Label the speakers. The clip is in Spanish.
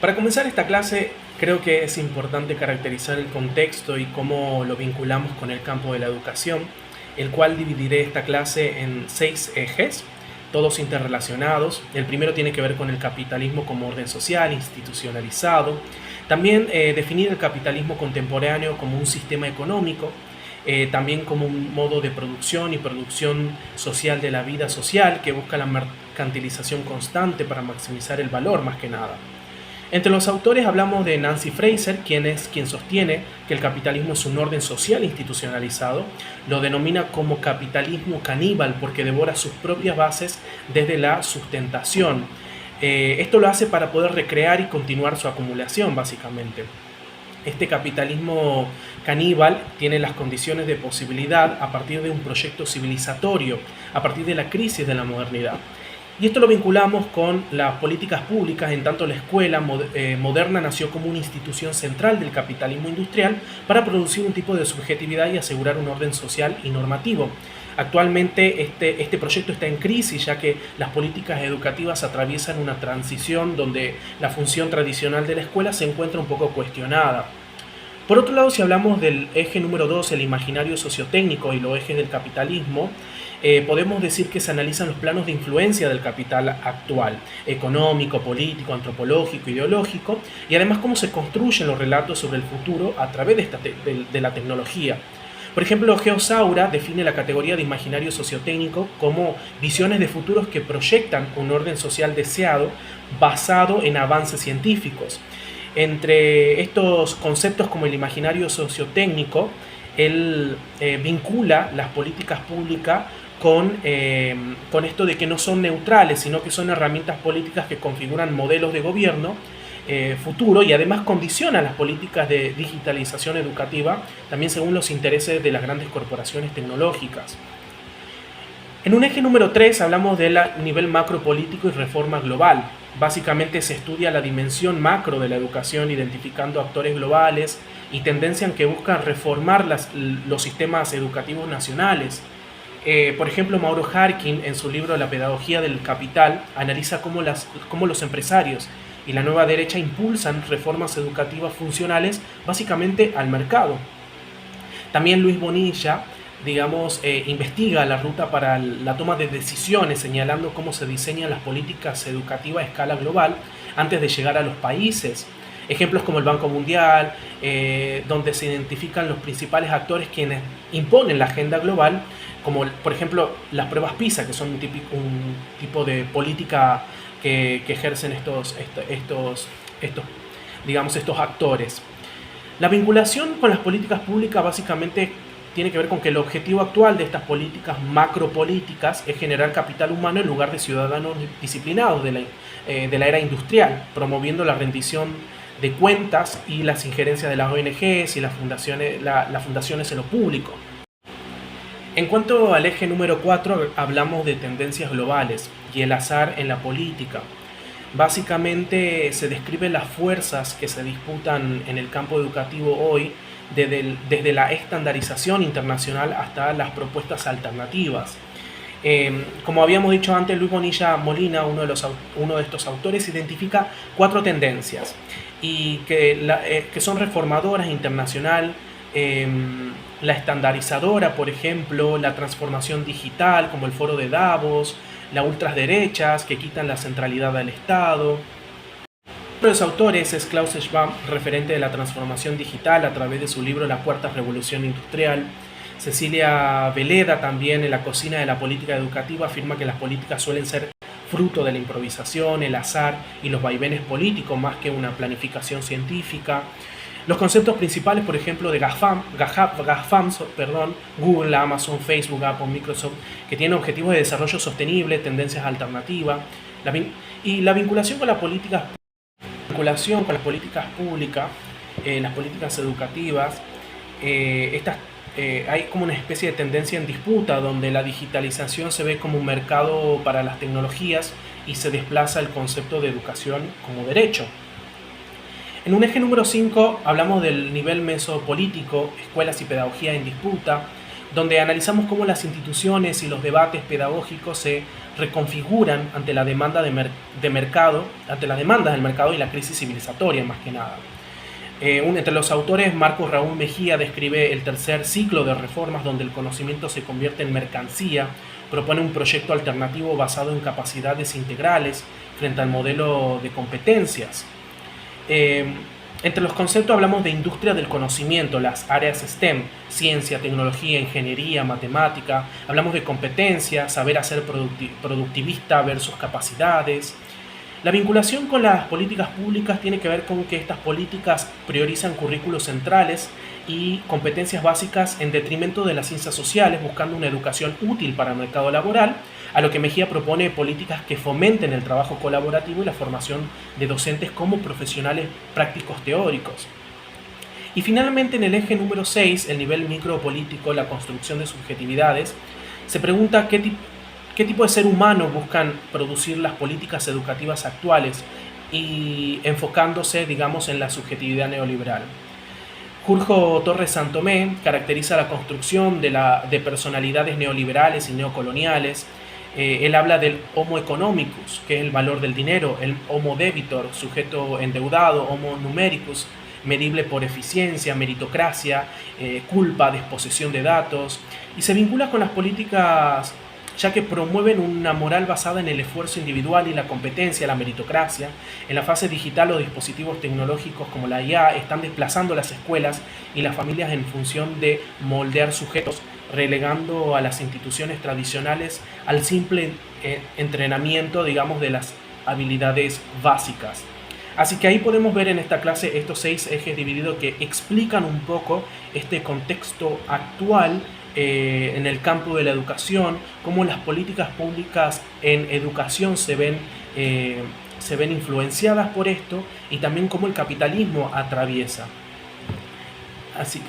Speaker 1: Para comenzar esta clase, creo que es importante caracterizar el contexto y cómo lo vinculamos con el campo de la educación, el cual dividiré esta clase en 6 ejes, todos interrelacionados. El primero tiene que ver con el capitalismo como orden social, institucionalizado. También definir el capitalismo contemporáneo como un sistema económico, también como un modo de producción y producción social de la vida social que busca la mercantilización constante para maximizar el valor más que nada. Entre los autores hablamos de Nancy Fraser, quien sostiene que el capitalismo es un orden social institucionalizado. Lo denomina como capitalismo caníbal porque devora sus propias bases desde la sustentación. Esto lo hace para poder recrear y continuar su acumulación, básicamente. Este capitalismo caníbal tiene las condiciones de posibilidad a partir de un proyecto civilizatorio, a partir de la crisis de la modernidad. Y esto lo vinculamos con las políticas públicas, en tanto la escuela moderna nació como una institución central del capitalismo industrial para producir un tipo de subjetividad y asegurar un orden social y normativo. Actualmente este proyecto está en crisis, ya que las políticas educativas atraviesan una transición donde la función tradicional de la escuela se encuentra un poco cuestionada. Por otro lado, si hablamos del eje número 2, el imaginario sociotécnico y los ejes del capitalismo, podemos decir que se analizan los planos de influencia del capital actual, económico, político, antropológico, ideológico, y además cómo se construyen los relatos sobre el futuro a través de la tecnología. Por ejemplo, Geosaura define la categoría de imaginario sociotécnico como visiones de futuros que proyectan un orden social deseado basado en avances científicos. Entre estos conceptos como el imaginario sociotécnico, él vincula las políticas públicas con esto de que no son neutrales, sino que son herramientas políticas que configuran modelos de gobierno futuro y además condicionan las políticas de digitalización educativa, también según los intereses de las grandes corporaciones tecnológicas. En un eje número 3 hablamos del nivel macropolítico y reforma global. Básicamente se estudia la dimensión macro de la educación, identificando actores globales y tendencias que buscan reformar los sistemas educativos nacionales. Por ejemplo, Mauro Harkin, en su libro La pedagogía del capital, analiza cómo los empresarios y la nueva derecha impulsan reformas educativas funcionales básicamente al mercado. También Luis Bonilla, investiga la ruta para la toma de decisiones, señalando cómo se diseñan las políticas educativas a escala global antes de llegar a los países. Ejemplos como el Banco Mundial, donde se identifican los principales actores quienes imponen la agenda global, como por ejemplo las pruebas PISA, que son un tipo de política que ejercen estos actores. La vinculación con las políticas públicas básicamente tiene que ver con que el objetivo actual de estas políticas macropolíticas es generar capital humano en lugar de ciudadanos disciplinados de la era industrial, promoviendo la rendición de cuentas y las injerencias de las ONGs y las fundaciones en lo público. En cuanto al eje número 4, hablamos de tendencias globales y el azar en la política. Básicamente se describen las fuerzas que se disputan en el campo educativo hoy, desde la estandarización internacional hasta las propuestas alternativas. Como habíamos dicho antes, Luis Bonilla Molina, uno de estos autores, identifica 4 tendencias y que son reformadoras, internacional, la estandarizadora, por ejemplo, la transformación digital, como el foro de Davos, las ultraderechas que quitan la centralidad del Estado. Uno de los autores es Klaus Schwab, referente de la transformación digital a través de su libro La Cuarta Revolución Industrial. Cecilia Veleda, también en La cocina de la política educativa, afirma que las políticas suelen ser fruto de la improvisación, el azar y los vaivenes políticos más que una planificación científica. Los conceptos principales, por ejemplo, de GAFAMs, Google, Amazon, Facebook, Apple, Microsoft, que tienen objetivos de desarrollo sostenible, tendencias alternativas, y la vinculación con las políticas públicas, las políticas educativas. Hay como una especie de tendencia en disputa donde la digitalización se ve como un mercado para las tecnologías y se desplaza el concepto de educación como derecho. En un eje número 5 hablamos del nivel mesopolítico, escuelas y pedagogía en disputa, donde analizamos cómo las instituciones y los debates pedagógicos se reconfiguran ante la demanda de mercado, ante las demandas del mercado y la crisis civilizatoria más que nada. Entre los autores, Marcos Raúl Mejía describe el tercer ciclo de reformas donde el conocimiento se convierte en mercancía, propone un proyecto alternativo basado en capacidades integrales frente al modelo de competencias. Entre los conceptos hablamos de industria del conocimiento, las áreas STEM, ciencia, tecnología, ingeniería, matemática. Hablamos de competencia, saber hacer productivista versus capacidades. La vinculación con las políticas públicas tiene que ver con que estas políticas priorizan currículos centrales y competencias básicas en detrimento de las ciencias sociales, buscando una educación útil para el mercado laboral, a lo que Mejía propone políticas que fomenten el trabajo colaborativo y la formación de docentes como profesionales prácticos teóricos. Y finalmente, en el eje número 6, el nivel micropolítico, la construcción de subjetividades, se pregunta qué tipo de ser humano buscan producir las políticas educativas actuales y enfocándose, digamos, en la subjetividad neoliberal. Jorge Torres Santomé caracteriza la construcción de personalidades neoliberales y neocoloniales. Él habla del homo economicus, que es el valor del dinero, el homo debitor, sujeto endeudado, homo numericus, medible por eficiencia, meritocracia, culpa, disposición de datos, y se vincula con las políticas ya que promueven una moral basada en el esfuerzo individual y la competencia, la meritocracia. En la fase digital, los dispositivos tecnológicos como la IA están desplazando las escuelas y las familias en función de moldear sujetos, relegando a las instituciones tradicionales al simple entrenamiento, digamos, de las habilidades básicas. Así que ahí podemos ver en esta clase estos 6 ejes divididos que explican un poco este contexto actual en el campo de la educación, cómo las políticas públicas en educación se ven influenciadas por esto y también cómo el capitalismo atraviesa. Así